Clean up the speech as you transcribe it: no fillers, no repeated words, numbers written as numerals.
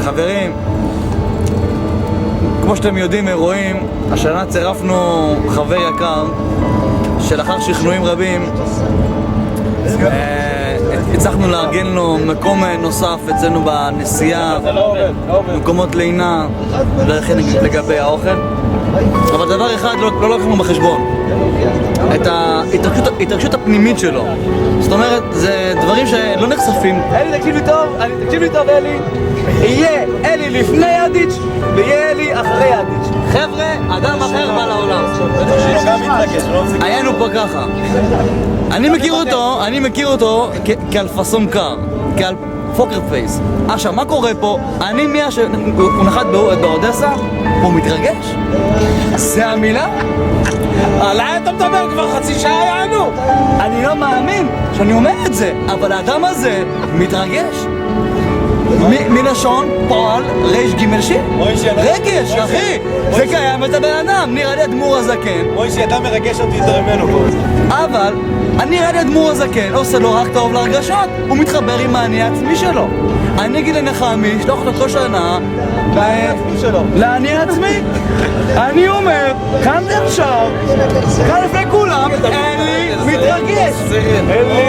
חברים, כמו שאתם יודעים ורואים, השנה צירפנו חבר יקר שלאחר שכנועים רבים הצלחנו לארגן לו מקום נוסף אצלנו בנסיעה, מקומות לינה ולכן לגבי האוכל. אבל דבר אחד לא לקחנו בחשבון, את ההתרגשות הפנימית שלו. זאת אומרת, זה דברים שלא נחשפים. אלי, תקשיב לי טוב, אלי. יהיה אלי לפני ידיץ' ויהיה אלי אחרי ידיץ'. חבר'ה, אדם אחר בא לעולם. היינו פה ככה. אני מכיר אותו כעל פסון קר, כעל פוקר פייס. עכשיו, מה קורה פה? אני הוא נחת באודסה, הוא מתרגש. זה המילה? עליי אתה מדבר כבר חצי שעה יענו. אני לא מאמין שאני אומר את זה, אבל האדם הזה מתרגש. מלשון פועל ריש גימל שי. רגש, אחי. זה קיים את הבן אדם. נראה לי אדמו"ר הזקן. מוישי, אתה מרגש אותי יותר ממנו פה. אבל אני נראה לי אדמו"ר הזקן עושה לו רק טוב להרגשות. הוא מתחבר עם האני העצמי שלו. אני אגיד לנחמי, שלוח אותו כל שנה לאני העצמי. אני אומר, כאן עכשיו, כאן לפני כולם, אלי מתרגש. אלי